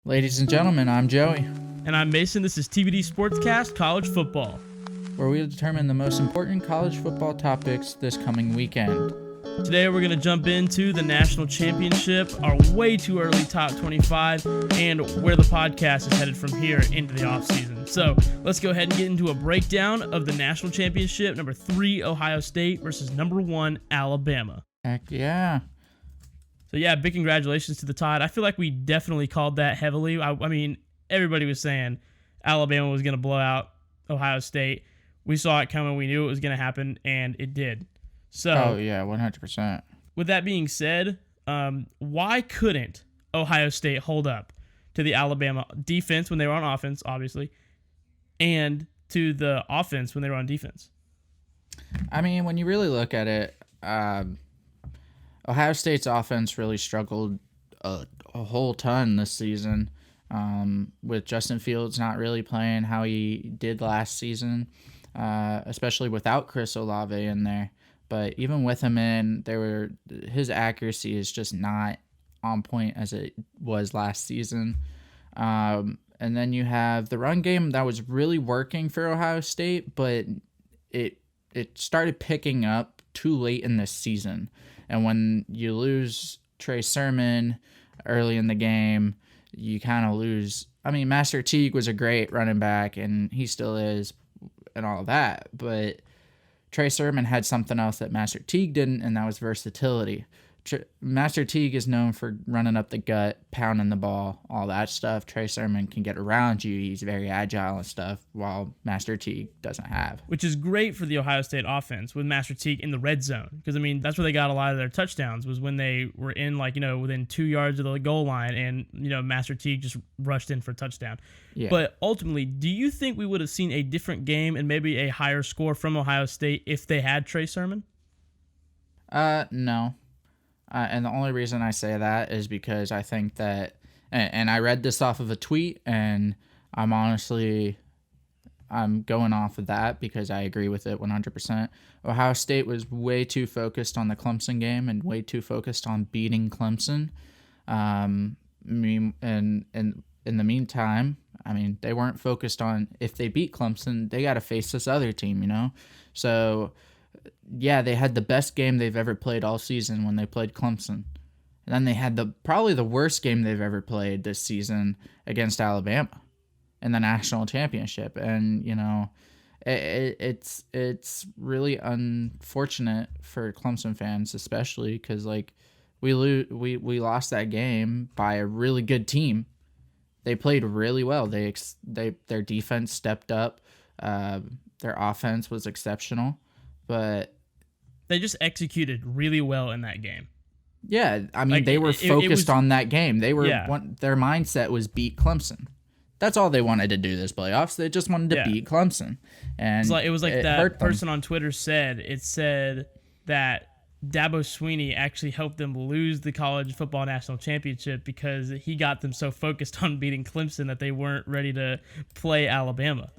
Ladies and gentlemen, I'm Joey, And I'm Mason. This is TBD SportsCast College Football, where we determine the most important college football topics this coming weekend. Today we're going to jump into the National Championship, our way too early top 25, and where the podcast is headed from here into the offseason. So let's go ahead and get into a breakdown of the National Championship. Number 3, Ohio State versus number 1, Alabama. Heck yeah. So yeah, big congratulations to the Tide. I feel like we definitely called that heavily. I mean, everybody was saying Alabama was going to blow out Ohio State. We saw it coming. We knew it was going to happen, and it did. So, oh yeah, 100%. With that being said, why couldn't Ohio State hold up to the Alabama defense when they were on offense, obviously, and to the offense when they were on defense? I mean, when you really look at it, Ohio State's offense really struggled a whole ton this season, with Justin Fields not really playing how he did last season, especially without Chris Olave in there. But even with him in, his accuracy is just not on point as it was last season. And then you have the run game that was really working for Ohio State, but it started picking up too late in this season. And when you lose Trey Sermon early in the game, you kind of lose. I mean, Master Teague was a great running back, and he still is, and all that. But Trey Sermon had something else that Master Teague didn't, and that was versatility. Master Teague is known for running up the gut, pounding the ball, all that stuff. Trey Sermon can get around you. He's very agile and stuff, while Master Teague doesn't have. Which is great for the Ohio State offense with Master Teague in the red zone. Because, I mean, that's where they got a lot of their touchdowns, was when they were in, within 2 yards of the goal line, and, Master Teague just rushed in for a touchdown. Yeah. But ultimately, do you think we would have seen a different game and maybe a higher score from Ohio State if they had Trey Sermon? No. And the only reason I say that is because I think that, and I read this off of a tweet, and I'm going off of that because I agree with it 100%. Ohio State was way too focused on the Clemson game and way too focused on beating Clemson. And in the meantime, I mean, they weren't focused on, if they beat Clemson, they got to face this other team, So yeah, they had the best game they've ever played all season when they played Clemson. And then they had probably the worst game they've ever played this season against Alabama in the national championship. And, it's really unfortunate for Clemson fans, especially because, we lost that game by a really good team. They played really well. Their defense stepped up. Their offense was exceptional. But they just executed really well in that game. Yeah, I mean, they were focused on that game. They were their mindset was beat Clemson. That's all they wanted to do this playoffs. They just wanted to beat Clemson. And it was like that person on Twitter said. It said that Dabo Swinney actually helped them lose the college football national championship because he got them so focused on beating Clemson that they weren't ready to play Alabama.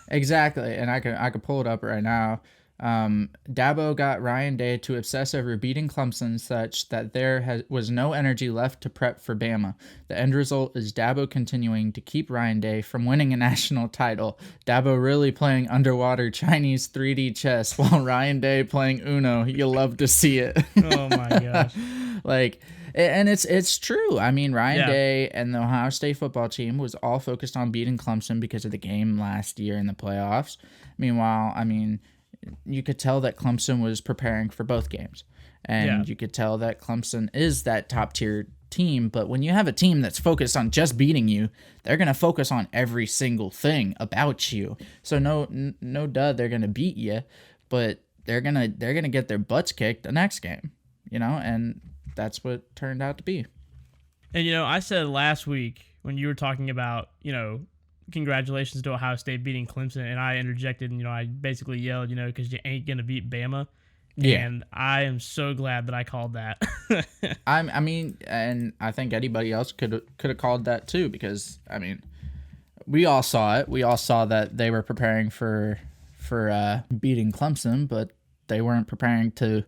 Exactly, and I could pull it up right now. Dabo got Ryan Day to obsess over beating Clemson such that there was no energy left to prep for Bama. The end result is Dabo continuing to keep Ryan Day from winning a national title. Dabo really playing underwater Chinese 3D chess while Ryan Day playing Uno. You'll love to see it. Oh my gosh. And it's true. I mean, Ryan Day and the Ohio State football team was all focused on beating Clemson because of the game last year in the playoffs. Meanwhile, I mean, you could tell that Clemson was preparing for both games. And you could tell that Clemson is that top-tier team. But when you have a team that's focused on just beating you, they're going to focus on every single thing about you. So no duh, they're going to beat you. But they're gonna get their butts kicked the next game. And that's what turned out to be. And, I said last week when you were talking about, congratulations to Ohio State beating Clemson, and I interjected and, I basically yelled, because you ain't going to beat Bama. Yeah. And I am so glad that I called that. I mean, and I think anybody else could have called that too, because, I mean, we all saw it. We all saw that they were preparing for beating Clemson, but they weren't preparing to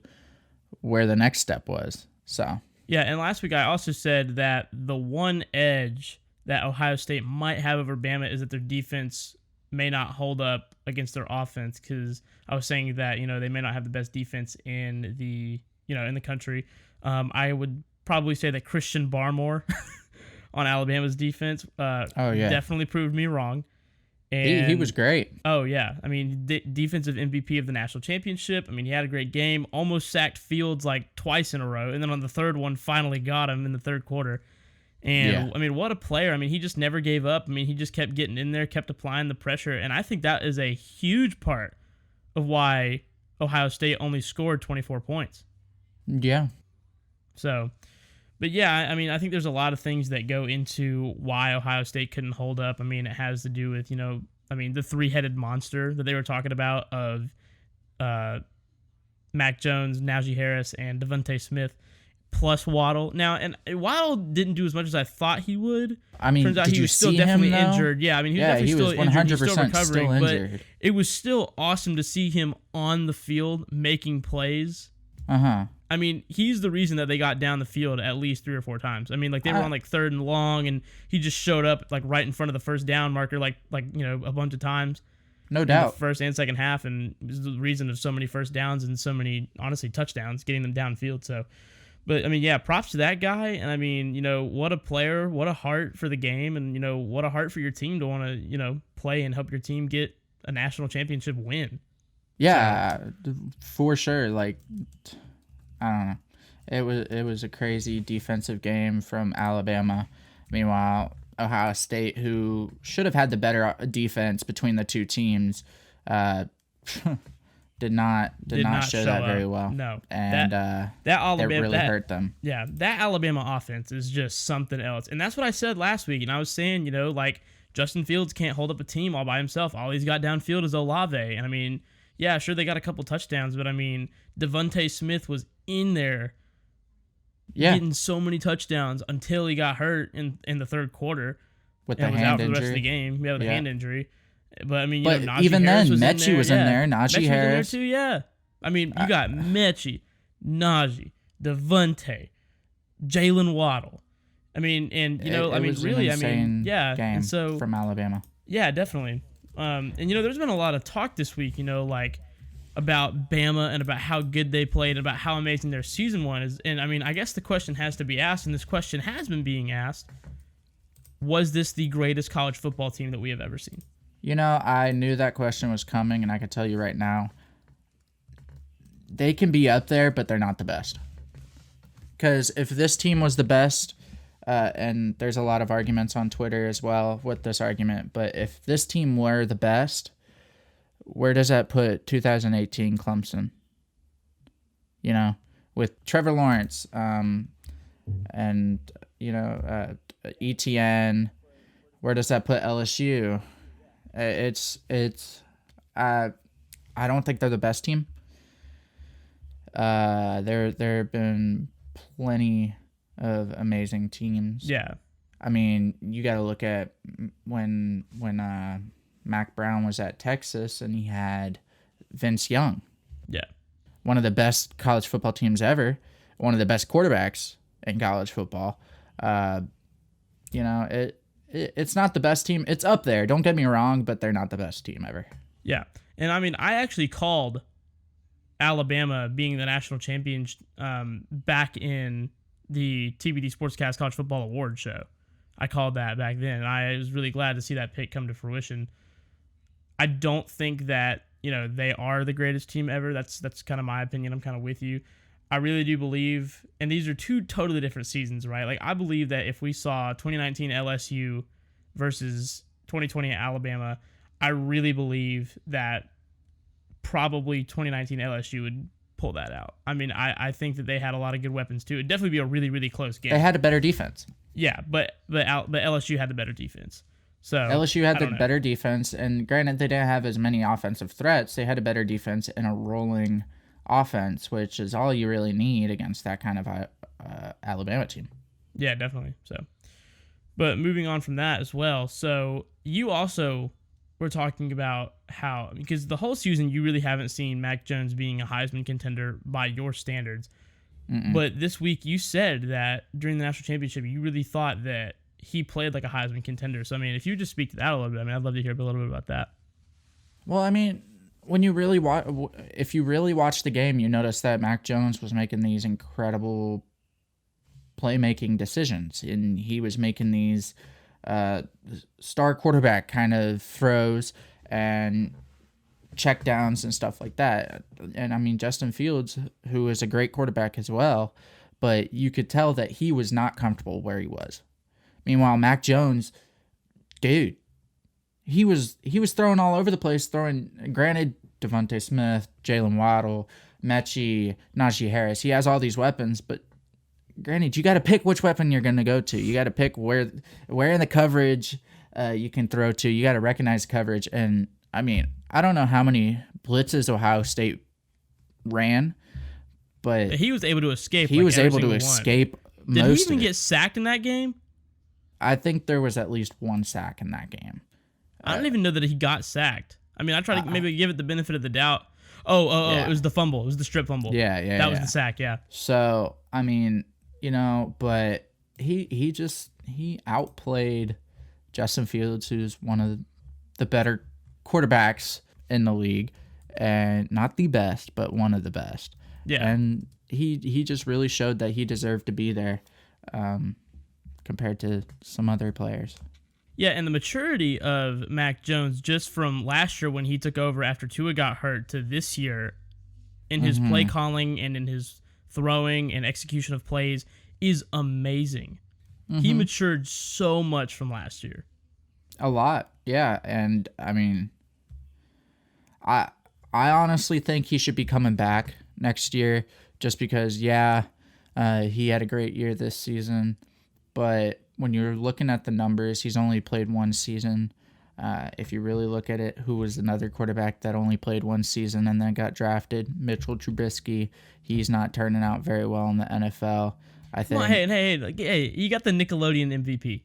where the next step was. So yeah, and last week I also said that the one edge that Ohio State might have over Bama is that their defense may not hold up against their offense, because I was saying that, they may not have the best defense in the country. I would probably say that Christian Barmore on Alabama's defense definitely proved me wrong. And he was great. Oh, yeah. I mean, defensive MVP of the national championship. I mean, he had a great game, almost sacked Fields like twice in a row, and then on the third one finally got him in the third quarter. And, I mean, what a player. I mean, he just never gave up. I mean, he just kept getting in there, kept applying the pressure, and I think that is a huge part of why Ohio State only scored 24 points. Yeah. So, but yeah, I mean, I think there's a lot of things that go into why Ohio State couldn't hold up. I mean, it has to do with, the three-headed monster that they were talking about of Mac Jones, Najee Harris, and Devontae Smith, plus Waddle. Now, and Waddle didn't do as much as I thought he would. I mean, turns out he was still definitely injured. Yeah, I mean, he was definitely still injured. He's still recovering, still injured. But it was still awesome to see him on the field making plays. I mean, he's the reason that they got down the field at least 3 or 4 times. I mean, like, they were on like 3rd and long, and he just showed up like right in front of the first down marker, like a bunch of times. No doubt. The first and second half, and it was the reason of so many first downs and so many, honestly, touchdowns, getting them downfield. So, but I mean, yeah, props to that guy. And I mean, what a player, what a heart for the game, and what a heart for your team to want to play and help your team get a national championship win. Yeah, for sure. Like, I don't know. It was a crazy defensive game from Alabama. Meanwhile, Ohio State, who should have had the better defense between the two teams, did not show that very well. No, and that Alabama really hurt them. Yeah, that Alabama offense is just something else, and that's what I said last week. And I was saying, like, Justin Fields can't hold up a team all by himself. All he's got downfield is Olave, and I mean, yeah, sure, they got a couple touchdowns, but I mean, Devontae Smith was in there getting so many touchdowns until he got hurt in the third quarter. With the and was hand out for the injury. rest of the game. Yeah, with a hand injury. But I mean, Najee even Harris then, was Mechie was in there. Najee Harris was in there too, yeah. I mean, you got Mechie, Najee, Devontae, Jalen Waddle. I mean, and really, game and so from Alabama. Yeah, definitely. And there's been a lot of talk this week, like, about Bama and about how good they played and about how amazing their season was. And I mean, I guess the question has to be asked, and this question has been being asked: was this the greatest college football team that we have ever seen? I knew that question was coming, and I can tell you right now, they can be up there, but they're not the best. Because if this team was the best, and there's a lot of arguments on Twitter as well with this argument, but if this team were the best, where does that put 2018 Clemson? With Trevor Lawrence, and ETN, where does that put LSU? I don't think they're the best team. There have been plenty of amazing teams. Yeah. I mean, you got to look at when Mac Brown was at Texas and he had Vince Young. Yeah. One of the best college football teams ever. One of the best quarterbacks in college football. It's not the best team. It's up there. Don't get me wrong, but they're not the best team ever. Yeah. And I mean, I actually called Alabama being the national champion back in the TBD SportsCast College Football Award show. I called that back then. I was really glad to see that pick come to fruition. I don't think that, they are the greatest team ever. That's kind of my opinion. I'm kind of with you. I really do believe, and these are two totally different seasons, right? Like, I believe that if we saw 2019 LSU versus 2020 Alabama, I really believe that probably 2019 LSU would pull that out. I mean, I think that they had a lot of good weapons too. It'd definitely be a really, really close game. They had a better defense. Yeah, but LSU had the better defense. So LSU had the better defense, and granted, they didn't have as many offensive threats. They had a better defense and a rolling offense, which is all you really need against that kind of Alabama team. Yeah, definitely. So, but moving on from that as well. So you also were talking about how, because the whole season you really haven't seen Mac Jones being a Heisman contender by your standards. Mm-mm. But this week you said that during the national championship you really thought that he played like a Heisman contender. So, I mean, if you just speak to that a little bit, I mean, I'd love to hear a little bit about that. Well, I mean, when you really if you really watch the game, you notice that Mac Jones was making these incredible playmaking decisions, and he was making these star quarterback kind of throws and check downs and stuff like that. And I mean, Justin Fields, who is a great quarterback as well, but you could tell that he was not comfortable where he was. Meanwhile, Mac Jones, dude, he was throwing all over the place, granted, Devontae Smith, Jalen Waddle, Mechie, Najee Harris. He has all these weapons, but granted, you got to pick which weapon you're going to go to. You got to pick where in the coverage you can throw to. You got to recognize coverage. And, I mean, I don't know how many blitzes Ohio State ran, but he was able to escape. He was able to escape most of it. Did he even get sacked in that game? I think there was at least one sack in that game. I don't even know that he got sacked. I mean, I tried to maybe give it the benefit of the doubt. Oh, it was the fumble. It was the strip fumble. Yeah. That was the sack, yeah. So, I mean, but he outplayed Justin Fields, who's one of the better quarterbacks in the league, and not the best, but one of the best. Yeah. And he just really showed that he deserved to be there compared to some other players. Yeah, and the maturity of Mac Jones just from last year when he took over after Tua got hurt to this year in his play calling and in his throwing and execution of plays is amazing. He matured so much from last year. A lot, yeah. And, I mean, I honestly think he should be coming back next year just because, he had a great year this season. But when you're looking at the numbers, he's only played one season. If you really look at it, who was another quarterback that only played one season and then got drafted? Mitchell Trubisky. He's not turning out very well in the NFL. I think. Well, hey, you got the Nickelodeon MVP.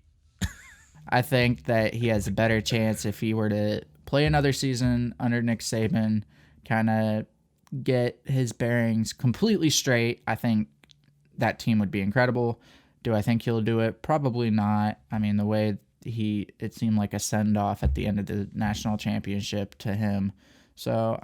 I think that he has a better chance if he were to play another season under Nick Saban, kind of get his bearings completely straight. I think that team would be incredible. Do I think he'll do it? Probably not. I mean, the way it seemed like a send-off at the end of the national championship to him. So,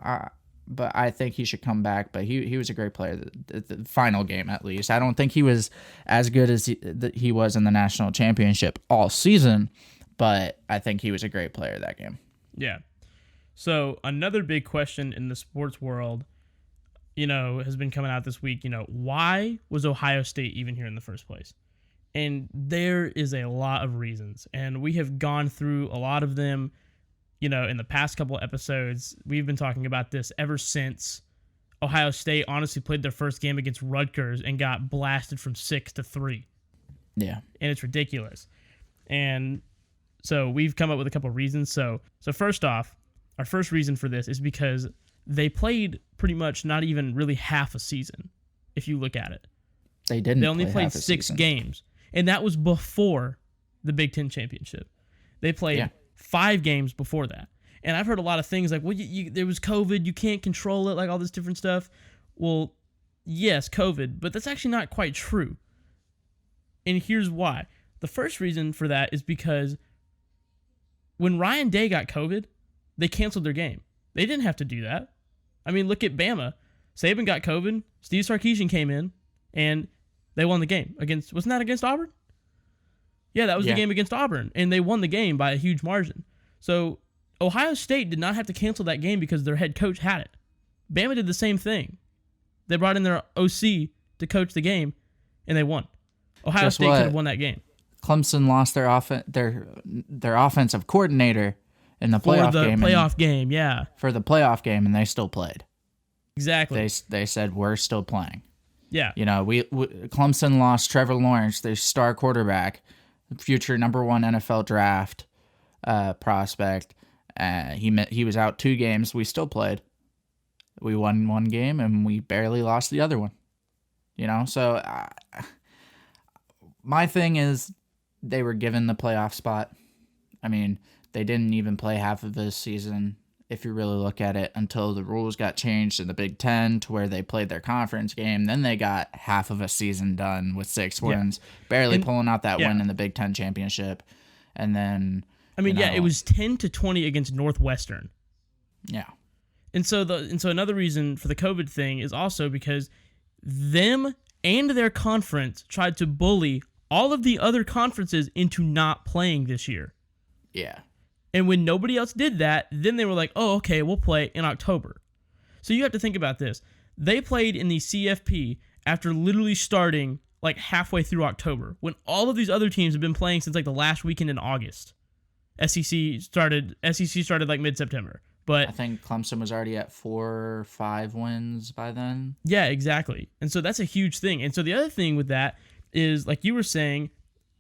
but I think he should come back. But he was a great player, the final game at least. I don't think he was as good as he was in the national championship all season, but I think he was a great player that game. Yeah. So another big question in the sports world, has been coming out this week. Why was Ohio State even here in the first place? And there is a lot of reasons, and we have gone through a lot of them, in the past couple episodes. We've been talking about this ever since Ohio State honestly played their first game against Rutgers and got blasted from 6-3. Yeah. And it's ridiculous. And so we've come up with a couple of reasons. So first off, our first reason for this is because they played pretty much not even really half a season, if you look at it. They didn't. They only played 6 games. And that was before the Big Ten Championship. They played 5 games before that. And I've heard a lot of things like, well, there was COVID, you can't control it, like all this different stuff. Well, yes, COVID, but that's actually not quite true. And here's why. The first reason for that is because when Ryan Day got COVID, they canceled their game. They didn't have to do that. I mean, look at Bama. Saban got COVID, Steve Sarkisian came in, and they won the game wasn't that against Auburn? Yeah, that was the game against Auburn, and they won the game by a huge margin. So Ohio State did not have to cancel that game because their head coach had it. Bama did the same thing. They brought in their OC to coach the game, and they won. Ohio State could have won that game. Clemson lost their offensive coordinator in the playoff game. For the playoff game, and they still played. Exactly. They said, we're still playing. Yeah. Clemson lost Trevor Lawrence, their star quarterback, future number 1 NFL draft prospect. He was out 2 games. We still played. We won 1 game, and we barely lost the other one. So my thing is they were given the playoff spot. I mean, they didn't even play half of this season. if you really look at it, until the rules got changed in the Big Ten to where they played their conference game. Then they got half of a season done with 6 wins, barely pulling out that win in the Big Ten championship. And then, it was 10-20 against Northwestern. Yeah. And so another reason for the COVID thing is also because them and their conference tried to bully all of the other conferences into not playing this year. Yeah. And when nobody else did that, then they were like, oh, okay, we'll play in October. So you have to think about this. They played in the CFP after literally starting like halfway through October, when all of these other teams have been playing since like the last weekend in August. SEC started like mid-September. But I think Clemson was already at 4 or 5 wins by then. Yeah, exactly. And so that's a huge thing. And so the other thing with that is, like you were saying,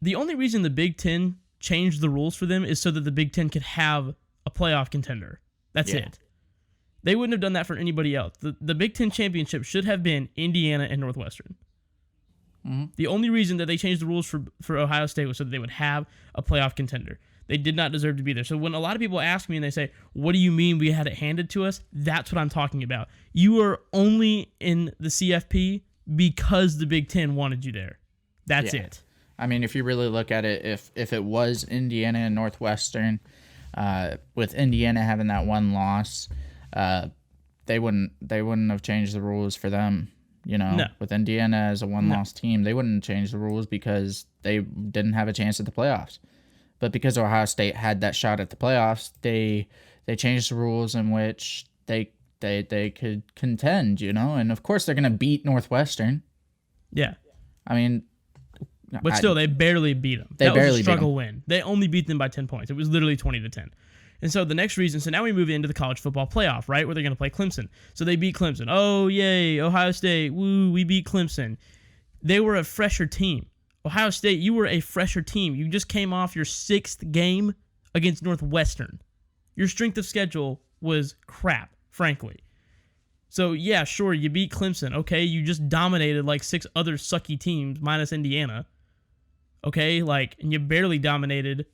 the only reason the Big Ten changed the rules for them is so that the Big Ten could have a playoff contender. That's it. They wouldn't have done that for anybody else. The Big Ten championship should have been Indiana and Northwestern. Mm-hmm. The only reason that they changed the rules for Ohio State was so that they would have a playoff contender. They did not deserve to be there. So when a lot of people ask me and they say, what do you mean we had it handed to us? That's what I'm talking about. You are only in the CFP because the Big Ten wanted you there. That's it. I mean, if you really look at it, if it was Indiana and Northwestern, with Indiana having that one loss, they wouldn't have changed the rules for them. No. With Indiana as a one-loss team, they wouldn't change the rules because they didn't have a chance at the playoffs. But because Ohio State had that shot at the playoffs, they changed the rules in which they could contend, and of course they're going to beat Northwestern. Yeah. I mean, but still, they barely beat them. That was a struggle win. They only beat them by 10 points. It was literally 20-10. And so the next reason, so now we move into the college football playoff, right, where they're going to play Clemson. So they beat Clemson. Oh, yay, Ohio State, woo, we beat Clemson. They were a fresher team. Ohio State, you were a fresher team. You just came off your 6th game against Northwestern. Your strength of schedule was crap, frankly. So, yeah, sure, you beat Clemson. Okay, you just dominated like 6 other sucky teams minus Indiana. Okay, and you barely dominated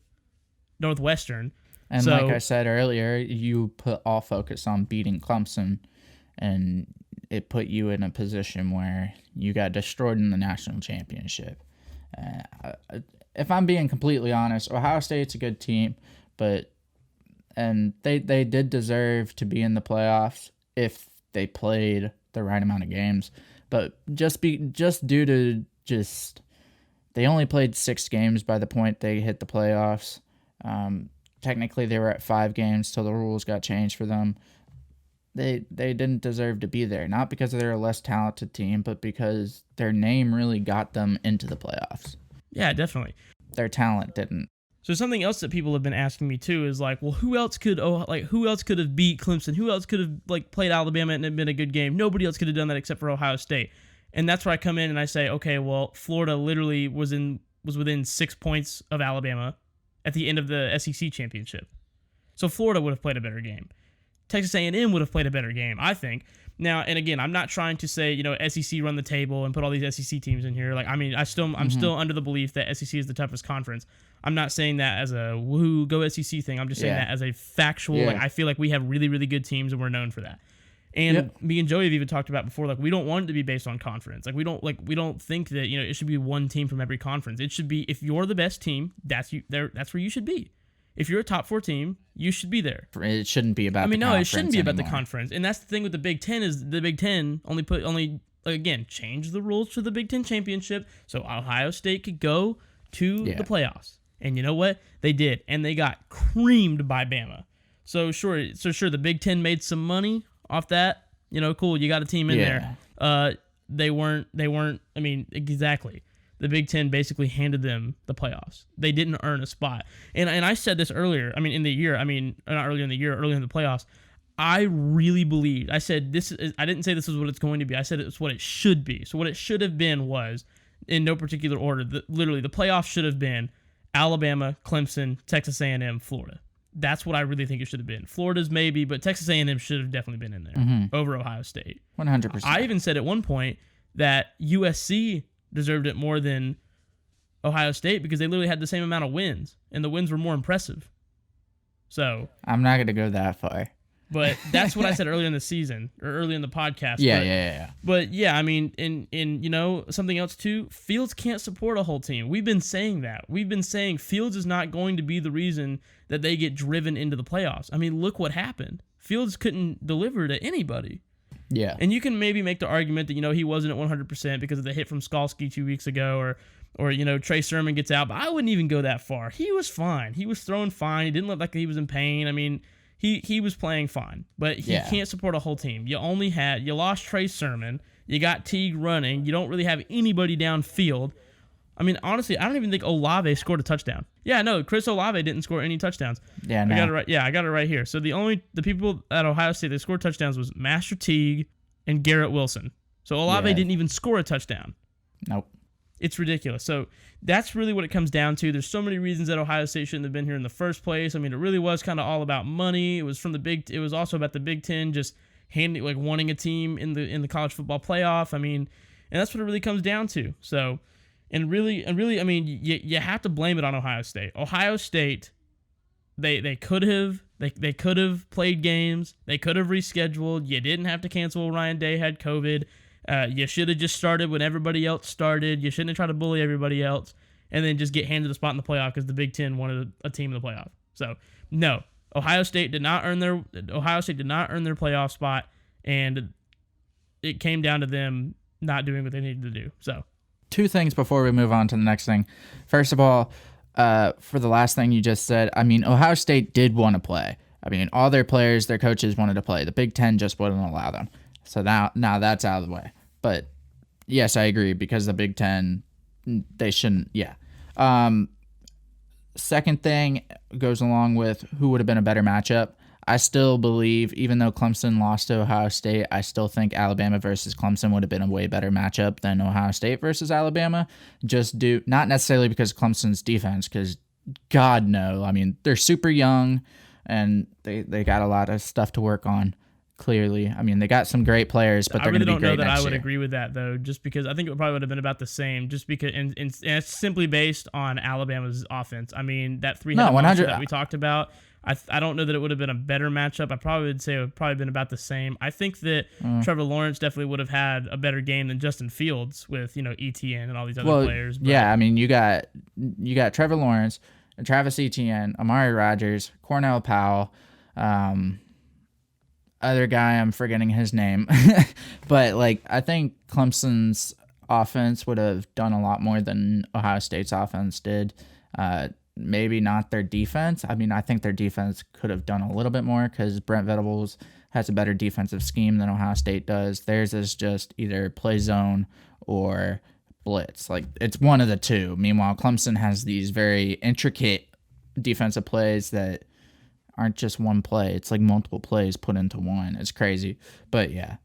Northwestern. And like I said earlier, you put all focus on beating Clemson, and it put you in a position where you got destroyed in the national championship. If I'm being completely honest, Ohio State's a good team, and they did deserve to be in the playoffs if they played the right amount of games. But just due to they only played 6 games by the point they hit the playoffs. Technically, they were at 5 games till the rules got changed for them. They didn't deserve to be there, not because they're a less talented team, but because their name really got them into the playoffs. Yeah, definitely. Their talent didn't. So something else that people have been asking me too is well, who else could have beat Clemson? Who else could have played Alabama and it been a good game? Nobody else could have done that except for Ohio State. And that's where I come in and I say, okay, well, Florida literally was within 6 points of Alabama at the end of the SEC championship. So Florida would have played a better game. Texas A&M would have played a better game, I think. Now, and again, I'm not trying to say, SEC run the table and put all these SEC teams in here. I'm still under the belief that SEC is the toughest conference. I'm not saying that as a woohoo, go SEC thing. I'm just saying that as a factual, I feel like we have really, really good teams and we're known for that. And me and Joey have even talked about before, we don't want it to be based on conference. We don't think that, it should be one team from every conference. It should be, if you're the best team, that's where you should be. If you're a top 4 team, you should be there. It shouldn't be about the conference. No, it shouldn't be about anymore. The conference. And that's the thing with the Big Ten is the Big Ten changed the rules for the Big Ten championship so Ohio State could go to the playoffs. And you know what? They did. And they got creamed by Bama. So sure, the Big Ten made some money off that. Cool, you got a team in there. They weren't, exactly. The Big Ten basically handed them the playoffs. They didn't earn a spot. And I said this earlier, in the year, not earlier in the year, earlier in the playoffs, I really believed. I said I didn't say this is what it's going to be. I said it's what it should be. So what it should have been was, in no particular order, literally the playoffs should have been Alabama, Clemson, Texas A&M, Florida. That's what I really think it should have been. Florida's maybe, but Texas A&M should have definitely been in there over Ohio State. 100%. I even said at one point that USC deserved it more than Ohio State because they literally had the same amount of wins, and the wins were more impressive. So I'm not going to go that far. But that's what I said earlier in the season or early in the podcast. Yeah. But yeah, I mean, in something else too, Fields can't support a whole team. We've been saying that. We've been saying Fields is not going to be the reason that they get driven into the playoffs. I mean, look what happened. Fields couldn't deliver to anybody. Yeah. And you can maybe make the argument that, he wasn't at 100% because of the hit from Skalski 2 weeks ago or Trey Sermon gets out, but I wouldn't even go that far. He was fine. He was throwing fine. He didn't look like he was in pain. I mean, he was playing fine, but he can't support a whole team. You lost Trey Sermon. You got Teague running. You don't really have anybody downfield. I mean, honestly, I don't even think Olave scored a touchdown. Yeah, no, Chris Olave didn't score any touchdowns. Yeah, no. I got it right. Yeah, I got it right here. So the people at Ohio State that scored touchdowns was Master Teague and Garrett Wilson. So Olave didn't even score a touchdown. Nope. It's ridiculous. So that's really what it comes down to. There's so many reasons that Ohio State shouldn't have been here in the first place. I mean, it really was kind of all about money. It was also about the Big Ten just wanting a team in the college football playoff. I mean, and that's what it really comes down to. So, and really, I mean, you have to blame it on Ohio State. Ohio State, they could have played games. They could have rescheduled. You didn't have to cancel. Ryan Day had COVID. You should have just started when everybody else started. You shouldn't have tried to bully everybody else and then just get handed a spot in the playoff because the Big Ten wanted a team in the playoff. So, no, Ohio State did not earn their playoff spot, and it came down to them not doing what they needed to do. So, two things before we move on to the next thing. First of all, for the last thing you just said, I mean, Ohio State did want to play. I mean, all their players, their coaches wanted to play. The Big Ten just wouldn't allow them. So now that's out of the way. But yes, I agree because the Big Ten, they shouldn't. Yeah. Second thing goes along with who would have been a better matchup. I still believe, even though Clemson lost to Ohio State, I still think Alabama versus Clemson would have been a way better matchup than Ohio State versus Alabama. Not necessarily because of Clemson's defense, because God no. I mean, they're super young and they got a lot of stuff to work on. Clearly, I mean, they got some great players, but they're going to be great next year. I really don't know that I would agree with that, though, just because I think it probably would have been about the same, just because, and it's simply based on Alabama's offense. I mean, that 300 monster that we talked about, I don't know that it would have been a better matchup. I probably would say it would probably been about the same. I think that Trevor Lawrence definitely would have had a better game than Justin Fields with, ETN and all these other players. But yeah, I mean, you got Trevor Lawrence, Travis Etienne, Amari Rodgers, Cornell Powell, other guy, I'm forgetting his name. But, I think Clemson's offense would have done a lot more than Ohio State's offense did. Maybe not their defense. I mean, I think their defense could have done a little bit more because Brent Venables has a better defensive scheme than Ohio State does. Theirs is just either play zone or blitz. It's one of the two. Meanwhile, Clemson has these very intricate defensive plays that aren't just one play. It's like multiple plays put into one. It's crazy. But yeah.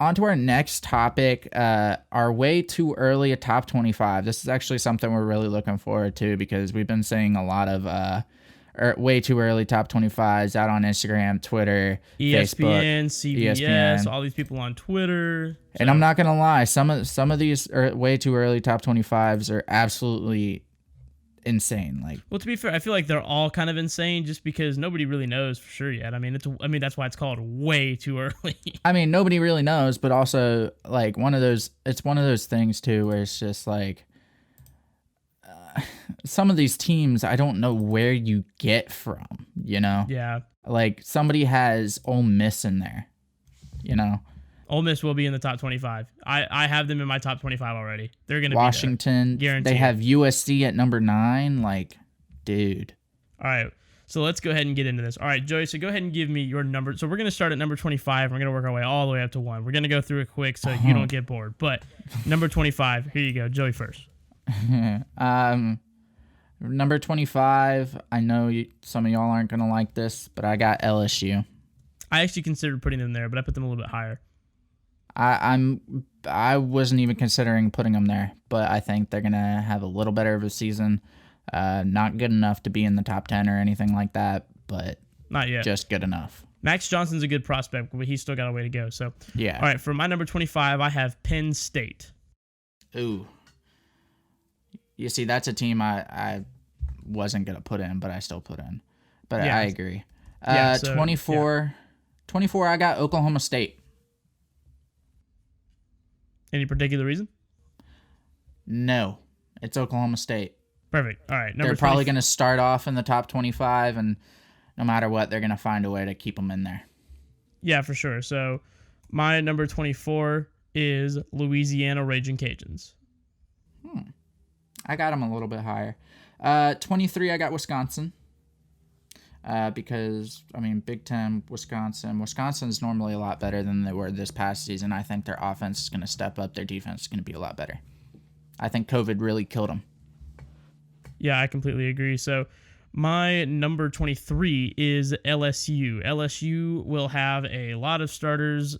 On to our next topic, our way too early a top 25. This is actually something we're really looking forward to because we've been seeing a lot of way too early top 25s out on Instagram, Twitter, ESPN, Facebook, CBS, all these people on Twitter. And I'm not going to lie, some of these way too early top 25s are absolutely insane. Well, to be fair, I feel like they're all kind of insane just because nobody really knows for sure yet. I mean, that's why it's called way too early. I mean, nobody really knows, but also it's one of those things too where it's just some of these teams I don't know where you get from, Yeah. Somebody has Ole Miss in there, Ole Miss will be in the top 25. I have them in my top 25 already. They're going to Washington, be there. Guaranteed. They have USC at number 9. Dude. All right. So let's go ahead and get into this. All right, Joey, so go ahead and give me your number. So we're going to start at number 25. We're going to work our way all the way up to 1. We're going to go through it quick so you don't get bored. But number 25, here you go. Joey first. Number 25, I know some of y'all aren't going to like this, but I got LSU. I actually considered putting them there, but I put them a little bit higher. I wasn't even considering putting them there, but I think they're gonna have a little better of a season. Not good enough to be in the top 10 or anything like that, but not yet. Just good enough. Max Johnson's a good prospect, but he's still got a way to go. So yeah. All right, for my number 25, I have Penn State. Ooh. You see, that's a team I wasn't gonna put in, but I still put in. But yeah. I agree. Yeah. So yeah. 24, I got Oklahoma State. Any particular reason? No, it's Oklahoma State. Perfect. All right. They're Number 20. probably going to start off in the top 25, and no matter what, they're going to find a way to keep them in there. Yeah, for sure. So my number 24 is Louisiana Raging Cajuns. I got them a little bit higher. 23, I got Wisconsin. Because, I mean, Big Ten, Wisconsin's normally a lot better than they were this past season. I think their offense is going to step up. Their defense is going to be a lot better. I think COVID really killed them. Yeah, I completely agree. So my number 23 is LSU. LSU will have a lot of starters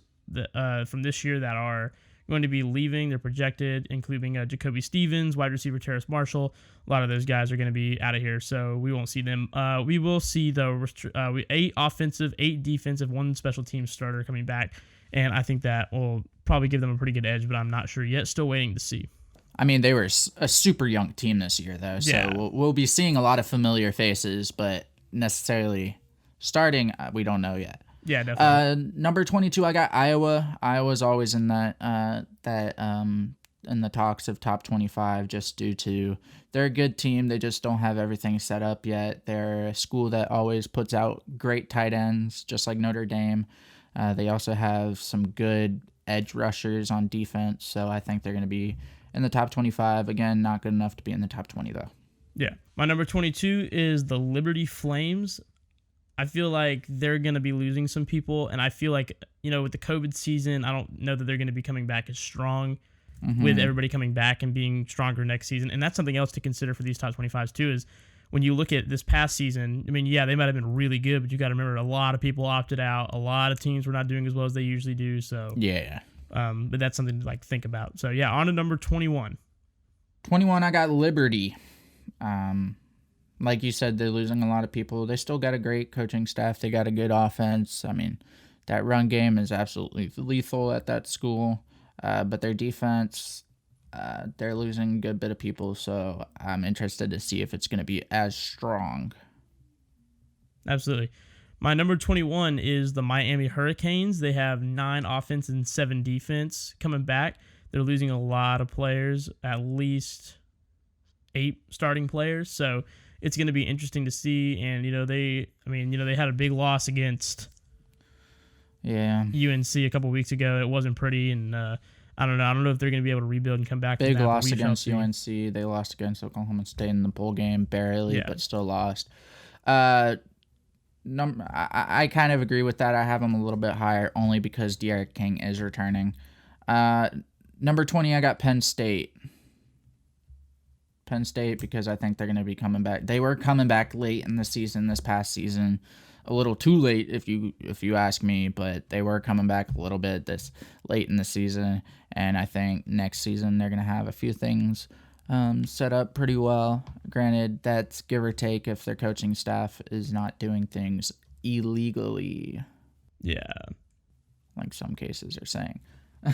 from this year that are going to be leaving. They're projected, including Jacoby Stevens, wide receiver Terrace Marshall. A lot of those guys are going to be out of here, so we won't see them. We will see the 8 offensive, 8 defensive, 1 special team starter coming back, and I think that will probably give them a pretty good edge, but I'm not sure yet. Still waiting to see. I mean, they were a super young team this year, though, so Yeah. we'll be seeing a lot of familiar faces, but necessarily starting, we don't know yet. Yeah, definitely. Number 22, I got Iowa. Iowa's always in that in the talks of top 25 just due to they're a good team. They just don't have everything set up yet. They're a school that always puts out great tight ends, just like Notre Dame. They also have some good edge rushers on defense, so I think they're going to be in the top 25. Again, not good enough to be in the top 20, though. Yeah. My number 22 is the Liberty Flames. I feel like they're going to be losing some people, and I feel like, with the COVID season, I don't know that they're going to be coming back as strong with everybody coming back and being stronger next season. And that's something else to consider for these top 25s, too, is when you look at this past season, I mean, yeah, they might have been really good, but you got to remember a lot of people opted out. A lot of teams were not doing as well as they usually do. So Yeah. but that's something to think about. So yeah, on to number 21. 21, I got Liberty. Like you said, they're losing a lot of people. They still got a great coaching staff. They got a good offense. I mean, that run game is absolutely lethal at that school. But their defense, they're losing a good bit of people. So I'm interested to see if it's going to be as strong. Absolutely. My number 21 is the Miami Hurricanes. They have 9 offense and 7 defense coming back. They're losing a lot of players, at least 8 starting players. So it's going to be interesting to see. And, they had a big loss against UNC a couple weeks ago. It wasn't pretty. And I don't know. I don't know if they're going to be able to rebuild and come back. Big loss against UNC. They lost against Oklahoma State in the bowl game, barely, but still lost. I kind of agree with that. I have them a little bit higher only because De'Aaron King is returning. Number 20, I got Penn State. Penn State because I think they're going to be coming back. They were coming back late in the season this past season. A little too late if you ask me, but they were coming back a little bit this late in the season. And I think next season they're going to have a few things set up pretty well. Granted, that's give or take if their coaching staff is not doing things illegally. Yeah. Like some cases are saying.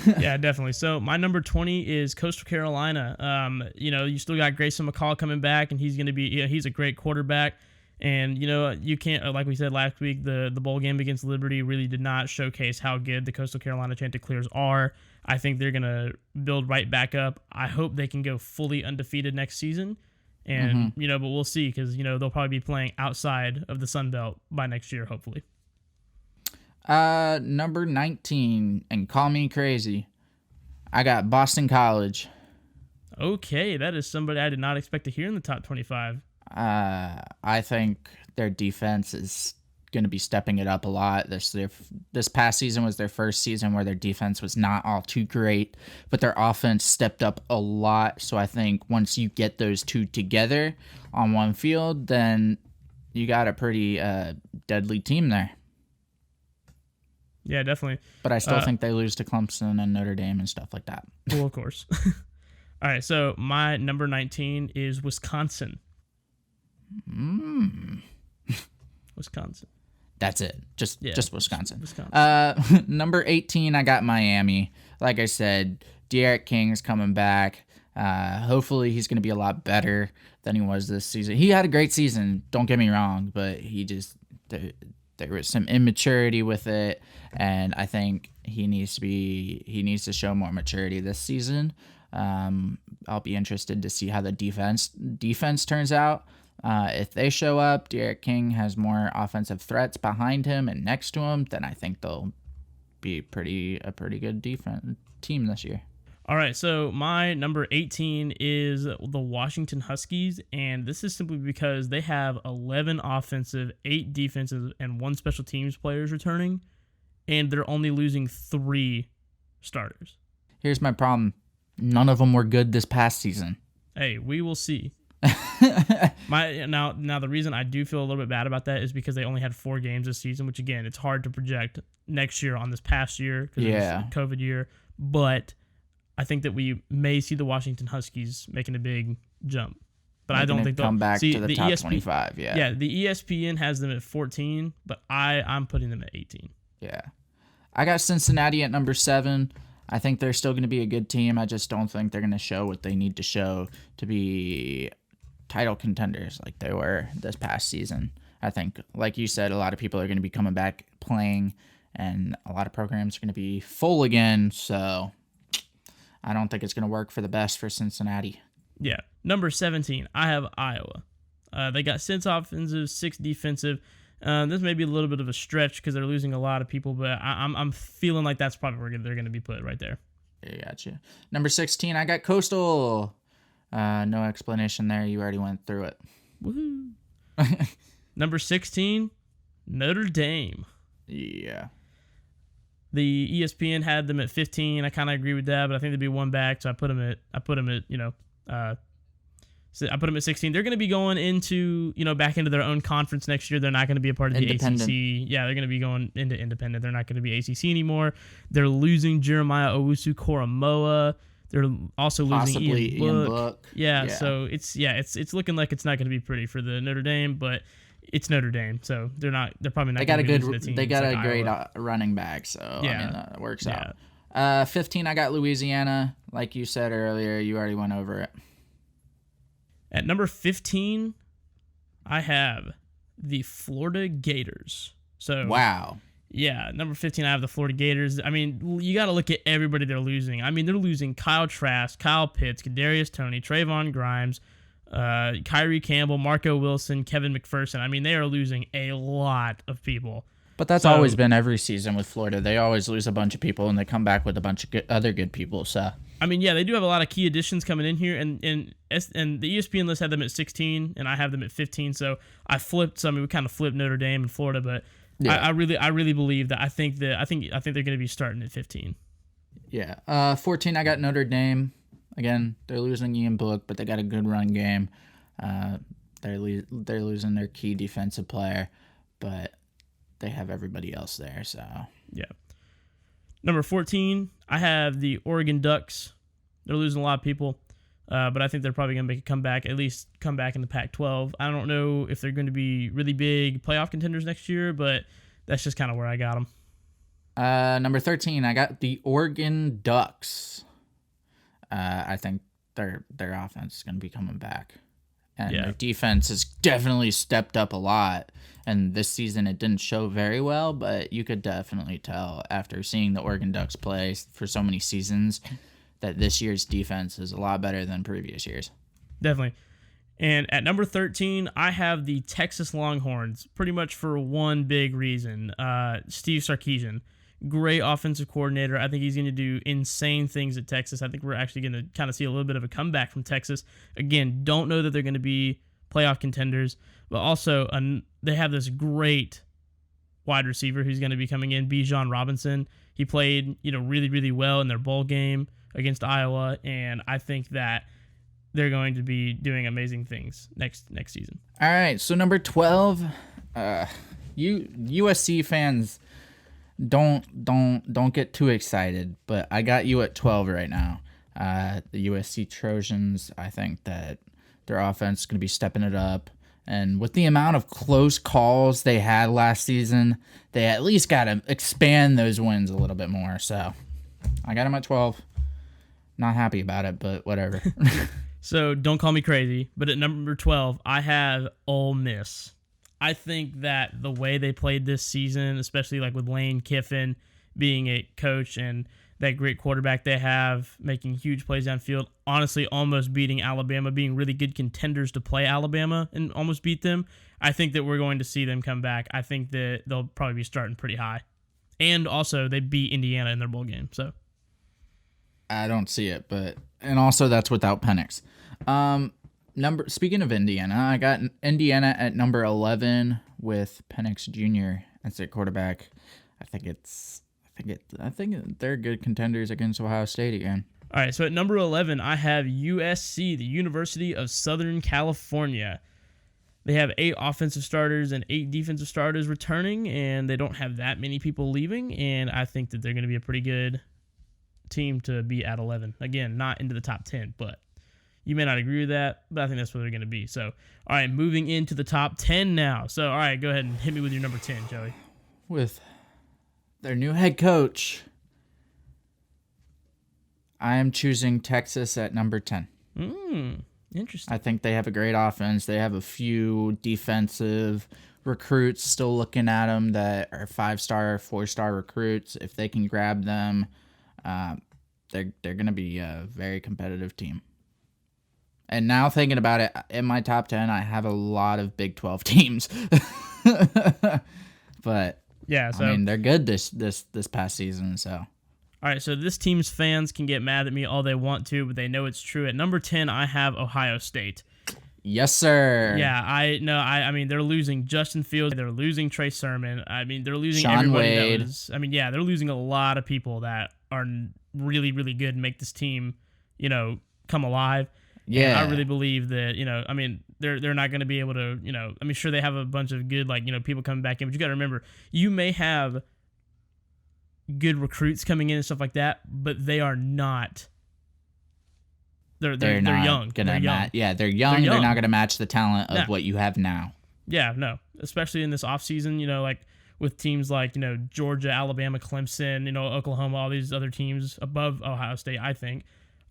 Yeah, definitely. So my number 20 is Coastal Carolina. You still got Grayson McCall coming back, and he's going to be, he's a great quarterback. And, you can't, like we said last week, the bowl game against Liberty really did not showcase how good the Coastal Carolina Chanticleers are. I think they're going to build right back up. I hope they can go fully undefeated next season. And, but we'll see because, they'll probably be playing outside of the Sun Belt by next year, hopefully. Number 19, and call me crazy, I got Boston College. Okay, that is somebody I did not expect to hear in the top 25. I think their defense is going to be stepping it up a lot. This past season was their first season where their defense was not all too great, but their offense stepped up a lot. So I think once you get those two together on one field, then you got a pretty deadly team there. Yeah, definitely. But I still think they lose to Clemson and Notre Dame and stuff like that. Well, of course. All right, so my number 19 is Wisconsin. Wisconsin. That's it. Just Wisconsin. Wisconsin. Number 18, I got Miami. Like I said, De'Aaron King is coming back. Hopefully he's going to be a lot better than he was this season. He had a great season, don't get me wrong, but there was some immaturity with it, and I think he needs to show more maturity this season. I'll be interested to see how the defense turns out. If they show up, Derek King has more offensive threats behind him and next to him, then I think they'll be a pretty good defense team this year. All right, so my number 18 is the Washington Huskies, and this is simply because they have 11 offensive, 8 defensive, and 1 special teams players returning, and they're only losing 3 starters. Here's my problem. None of them were good this past season. Hey, we will see. Now the reason I do feel a little bit bad about that is because they only had 4 games this season, which again, it's hard to project next year on this past year because it was a COVID year, but I think that we may see the Washington Huskies making a big jump, but I don't think they'll come back see to the top 25. Yeah, the ESPN has them at 14, but I'm putting them at 18. Yeah, I got Cincinnati at number 7. I think they're still going to be a good team. I just don't think they're going to show what they need to show to be title contenders like they were this past season. I think, like you said, a lot of people are going to be coming back playing, and a lot of programs are going to be full again, so I don't think it's going to work for the best for Cincinnati. Yeah. Number 17, I have Iowa. They got 6 offensive, 6 defensive. This may be a little bit of a stretch because they're losing a lot of people, but I'm feeling like that's probably where they're going to be put right there. I gotcha. Number 16, I got Coastal. No explanation there. You already went through it. Woohoo. Number 16, Notre Dame. Yeah. The ESPN had them at 15. I kind of agree with that, but I think they'd be 1 back, so I put them at I put them at 16. They're going to be going into, back into their own conference next year. They're not going to be a part of the ACC. Yeah, they're going to be going into independent. They're not going to be ACC anymore. They're losing Jeremiah Owusu-Koramoah. They're also losing possibly Ian Book. Yeah, so it's looking like it's not going to be pretty for the Notre Dame, but it's Notre Dame, so they're probably not. They got a great running back, so yeah. I mean that works out. 15, I got Louisiana. Like you said earlier, you already went over it. At number 15, I have the Florida Gators. So wow. Yeah, number 15, I have the Florida Gators. I mean, you got to look at everybody they're losing. I mean, they're losing Kyle Trask, Kyle Pitts, Kadarius Toney, Trayvon Grimes, Kyrie Campbell, Marco Wilson, Kevin McPherson. I mean, they are losing a lot of people. But that's always been every season with Florida. They always lose a bunch of people, and they come back with a bunch of other good people. So I mean, yeah, they do have a lot of key additions coming in here, and the ESPN list had them at 16, and I have them at 15. So I flipped some. We kind of flipped Notre Dame and Florida, but yeah. I really believe that. I think they're going to be starting at 15. Yeah, 14. I got Notre Dame. Again, they're losing Ian Book, but they got a good run game. They're losing their key defensive player, but they have everybody else there. So yeah. Number 14, I have the Oregon Ducks. They're losing a lot of people, but I think they're probably going to make a comeback, at least come back in the Pac-12. I don't know if they're going to be really big playoff contenders next year, but that's just kind of where I got them. Number 13, I got the Oregon Ducks. I think their offense is going to be coming back. And their defense has definitely stepped up a lot. And this season it didn't show very well, but you could definitely tell after seeing the Oregon Ducks play for so many seasons that this year's defense is a lot better than previous years. Definitely. And at number 13, I have the Texas Longhorns, pretty much for one big reason. Steve Sarkisian. Great offensive coordinator. I think he's going to do insane things at Texas. I think we're actually going to kind of see a little bit of a comeback from Texas. Again, don't know that they're going to be playoff contenders, but also they have this great wide receiver who's going to be coming in, Bijan Robinson. He played, really, really well in their bowl game against Iowa, and I think that they're going to be doing amazing things next season. All right, so number 12, USC fans, don't get too excited, but I got you at 12 right now. The USC Trojans, I think that their offense is going to be stepping it up. And with the amount of close calls they had last season, they at least got to expand those wins a little bit more. So I got them at 12. Not happy about it, but whatever. So don't call me crazy, but at number 12, I have Ole Miss. I think that the way they played this season, especially like with Lane Kiffin being a coach and that great quarterback they have, making huge plays downfield, honestly almost beating Alabama, being really good contenders to play Alabama and almost beat them, I think that we're going to see them come back. I think that they'll probably be starting pretty high. And also, they beat Indiana in their bowl game. So I don't see it, and also that's without Penix. Speaking of Indiana, I got Indiana at number 11 with Penix Jr. as their quarterback. I think they're good contenders against Ohio State again. All right, so at number 11, I have USC, the University of Southern California. They have 8 offensive starters and 8 defensive starters returning, and they don't have that many people leaving, and I think that they're going to be a pretty good team to be at 11. Again, not into the top 10, but you may not agree with that, but I think that's where they're going to be. So, all right, moving into the top 10 now. So, all right, go ahead and hit me with your number 10, Joey. With their new head coach, I am choosing Texas at number 10. Interesting. I think they have a great offense. They have a few defensive recruits still looking at them that are 5-star, 4-star recruits. If they can grab them, they're going to be a very competitive team. And now thinking about it, in my top 10, I have a lot of Big 12 teams. But yeah, so I mean, they're good this past season, so. All right, so this team's fans can get mad at me all they want to, but they know it's true. At number 10, I have Ohio State. Yes, sir. Yeah, I mean, they're losing Justin Fields. They're losing Trey Sermon. I mean, they're losing Sean everybody Wade. They're losing a lot of people that are really, really good and make this team, come alive. Yeah. And I really believe that, they're not going to be able to, sure they have a bunch of good, people coming back in, but you got to remember, you may have good recruits coming in and stuff like that, but they are not. They're young. They're young. They're young. They're not going to match the talent of what you have now. Yeah, no. Especially in this offseason, with teams like, Georgia, Alabama, Clemson, Oklahoma, all these other teams above Ohio State, I think,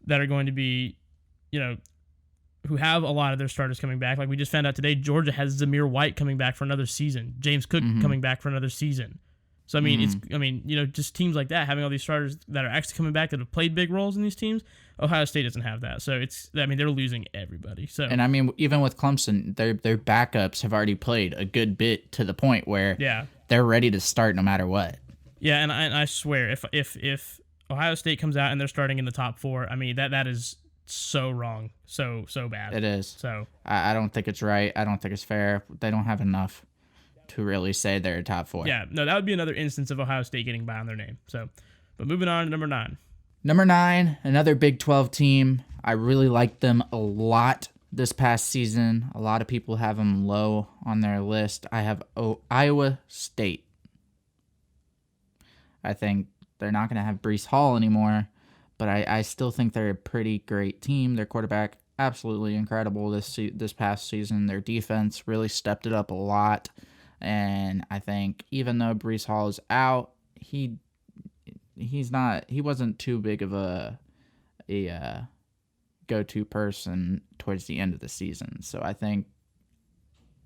that are going to be, who have a lot of their starters coming back. Like we just found out today, Georgia has Zamir White coming back for another season. James Cook coming back for another season. So, I mean, just teams like that, having all these starters that are actually coming back that have played big roles in these teams, Ohio State doesn't have that. So, they're losing everybody. So, and I mean, even with Clemson, their backups have already played a good bit to the point where they're ready to start no matter what. Yeah, and I swear, if Ohio State comes out and they're starting in the top 4, I mean, that is so wrong. So bad. It is. So, I don't think it's right. I don't think it's fair. They don't have enough to really say they're a top 4. Yeah, no, that would be another instance of Ohio State getting by on their name. So, but moving on to number 9. Number 9, another Big 12 team. I really liked them a lot this past season. A lot of people have them low on their list. I have Iowa State. I think they're not going to have Breece Hall anymore, but I still think they're a pretty great team. Their quarterback, absolutely incredible this past season. Their defense really stepped it up a lot. And I think even though Breece Hall is out, he wasn't too big of a go-to person towards the end of the season. So I think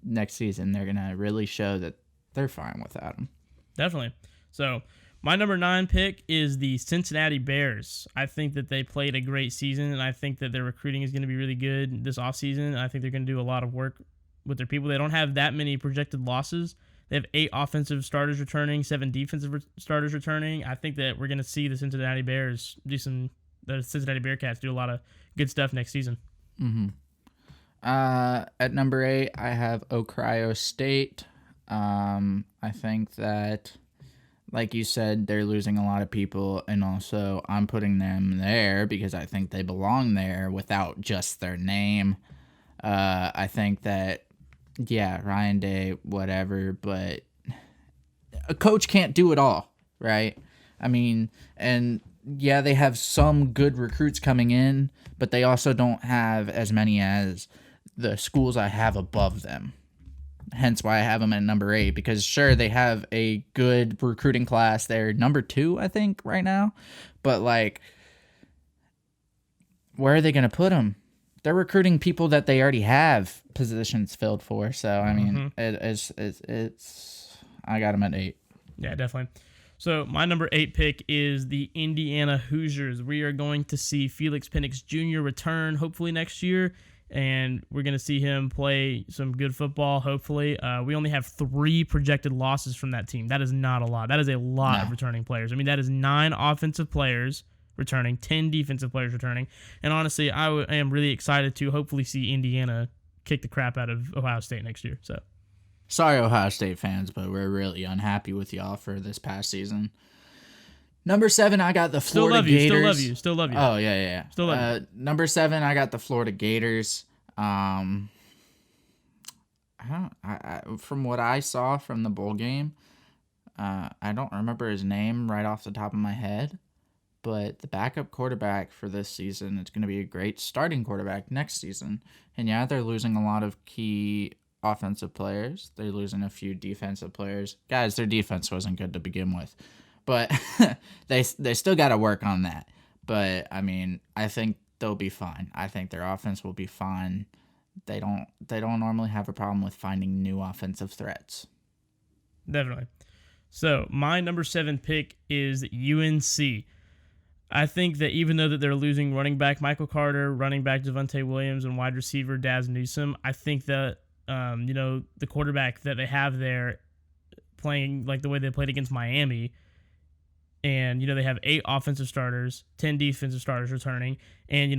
next season they're going to really show that they're fine without him. Definitely. So my number 9 pick is the Cincinnati Bears. I think that they played a great season, and I think that their recruiting is going to be really good this offseason. I think they're going to do a lot of work with their people. They don't have that many projected losses. They have 8 offensive starters returning, 7 defensive starters returning. I think that we're going to see the Cincinnati Bears the Cincinnati Bearcats do a lot of good stuff next season. Mm-hmm. At number 8, I have Ohio State. I think that, like you said, they're losing a lot of people, and also I'm putting them there because I think they belong there without just their name. I think that, Ryan Day, whatever, but a coach can't do it all, right? I mean, and they have some good recruits coming in, but they also don't have as many as the schools I have above them. Hence why I have them at number 8, because sure, they have a good recruiting class. They're number 2, I think, right now, but where are they going to put them? they're recruiting people that they already have positions filled for. So I mean, it's I got them at 8. Yeah, definitely. So my number 8 pick is the Indiana Hoosiers. We are going to see Felix Penix Jr. return hopefully next year, and we're going to see him play some good football, hopefully. We only have 3 projected losses from that team. That is not a lot. That is a lot of returning players. I mean, that is 9 offensive players returning, 10 defensive players returning. And honestly, I am really excited to hopefully see Indiana kick the crap out of Ohio State next year. So, sorry, Ohio State fans, but we're really unhappy with y'all for this past season. Number 7, I got the Florida Gators. Still love you. Oh, yeah. Still love you. Number 7, I got the Florida Gators. From what I saw from the bowl game, I don't remember his name right off the top of my head, but the backup quarterback for this season is going to be a great starting quarterback next season. And yeah, they're losing a lot of key offensive players. They're losing a few defensive players. Guys, their defense wasn't good to begin with. But they still got to work on that. But I mean, I think they'll be fine. I think their offense will be fine. They don't normally have a problem with finding new offensive threats. Definitely. So my number 7 pick is UNC. I think that even though that they're losing running back Michael Carter, running back Javonte Williams, and wide receiver Daz Newsome, I think that the quarterback that they have there playing like the way they played against Miami. And, they have 8 offensive starters, 10 defensive starters returning. And,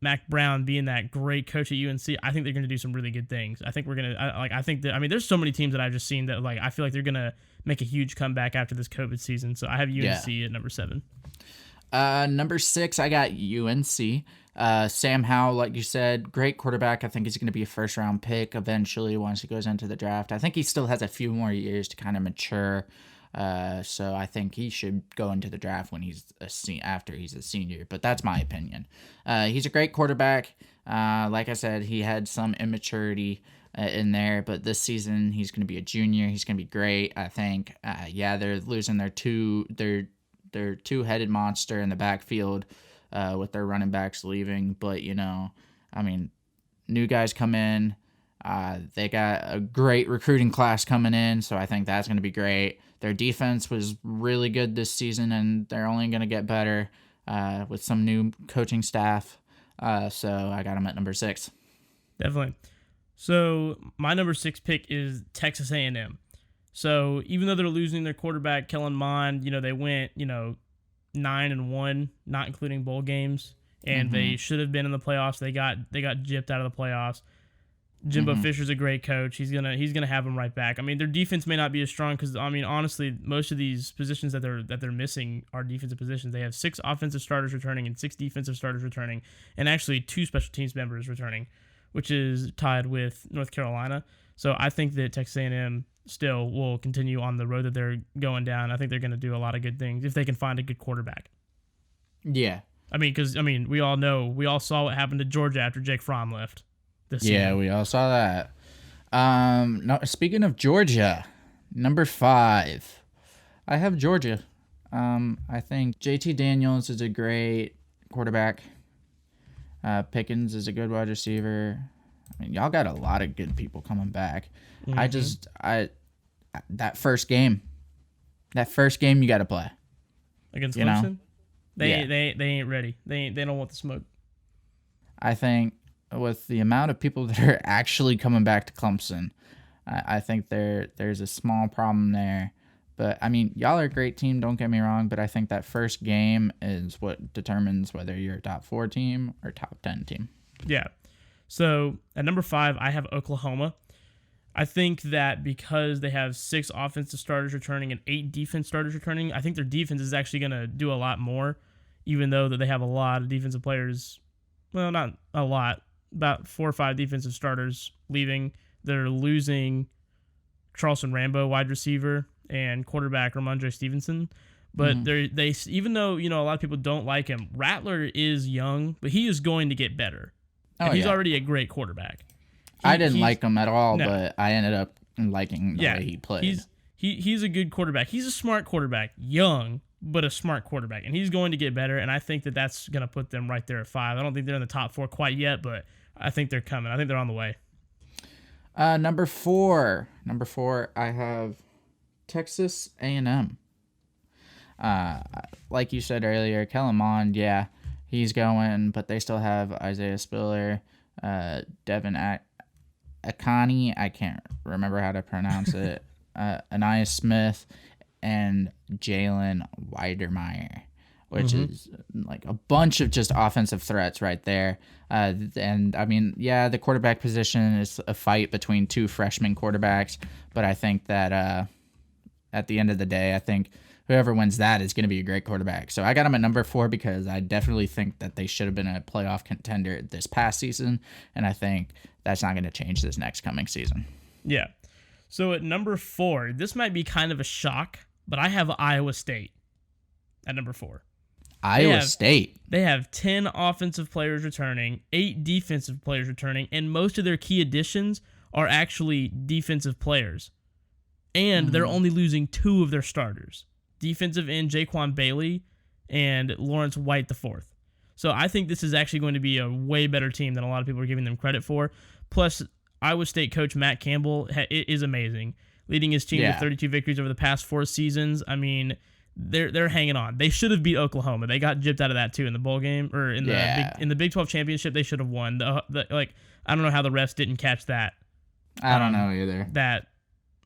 Mac Brown being that great coach at UNC, I think they're going to do some really good things. I think we're going to, there's so many teams that I've just seen that, I feel like they're going to make a huge comeback after this COVID season. So I have UNC at number 7. Number 6, I got UNC. Sam Howell, like you said, great quarterback. I think he's going to be a first-round pick eventually once he goes into the draft. I think he still has a few more years to kind of mature. So I think he should go into the draft when after he's a senior, but that's my opinion. He's a great quarterback. Like I said, he had some immaturity in there, but this season he's going to be a junior. He's going to be great. I think. They're losing their two-headed monster in the backfield, with their running backs leaving, but new guys come in. They got a great recruiting class coming in, so I think that's going to be great. Their defense was really good this season, and they're only going to get better with some new coaching staff. So I got them at number 6. Definitely. So my number 6 pick is Texas A&M. So even though they're losing their quarterback, Kellen Mond, they went, 9-1, not including bowl games, and they should have been in the playoffs. They got gypped out of the playoffs. Jimbo Fisher's a great coach. He's gonna have them right back. I mean, their defense may not be as strong because honestly, most of these positions that they're missing are defensive positions. They have 6 offensive starters returning and 6 defensive starters returning, and actually 2 special teams members returning, which is tied with North Carolina. So I think that Texas A&M still will continue on the road that they're going down. I think they're going to do a lot of good things if they can find a good quarterback. Yeah. We all saw what happened to Georgia after Jake Fromm left. Yeah, we all saw that. Speaking of Georgia, number 5, I have Georgia. I think JT Daniels is a great quarterback. Pickens is a good wide receiver. Y'all got a lot of good people coming back. That first game you got to play against Clemson. They ain't ready. They don't want the smoke. I think with the amount of people that are actually coming back to Clemson, I think there's a small problem there. But y'all are a great team, don't get me wrong, but I think that first game is what determines whether you're a top 4 team or top 10 team. Yeah. So at number 5, I have Oklahoma. I think that because they have 6 offensive starters returning and 8 defense starters returning, I think their defense is actually going to do a lot more, even though that they have a lot of defensive players. Well, not a lot. About 4 or 5 defensive starters leaving. They're losing Charleston Rambo, wide receiver, and quarterback Ramondre Stevenson. But they even though a lot of people don't like him, Rattler is young, but he is going to get better. And he's already a great quarterback. I didn't like him at all, but I ended up liking the way he played. He's a good quarterback. He's a smart quarterback, young, but a smart quarterback. And he's going to get better, and I think that that's going to put them right there at 5. I don't think they're in the top 4 quite yet, but I think they're coming. I think they're on the way. Number four, I have Texas A&M. Like you said earlier, Kellen Mond, yeah, he's going, but they still have Isaiah Spiller, Devin Akani, I can't remember how to pronounce it, Anaya Smith, and Jalen Weidermeyer, which is like a bunch of just offensive threats right there. And I mean, yeah, the quarterback position is a fight between 2 freshman quarterbacks, but I think that at the end of the day, I think whoever wins that is going to be a great quarterback. So I got them at number 4 because I definitely think that they should have been a playoff contender this past season, and I think that's not going to change this next coming season. Yeah. So at number 4, this might be kind of a shock, but I have Iowa State at number 4. Iowa State. They have 10 offensive players returning, 8 defensive players returning, and most of their key additions are actually defensive players. And they're only losing 2 of their starters. Defensive end Jaquan Bailey and Lawrence White IV. So I think this is actually going to be a way better team than a lot of people are giving them credit for. Plus, Iowa State coach Matt Campbell is amazing, leading his team to 32 victories over the past 4 seasons. I mean, they're hanging on. They should have beat Oklahoma. They got gypped out of that too in the bowl game or in the Big 12 championship. They should have won. I don't know how the refs didn't catch that. I don't know either. That,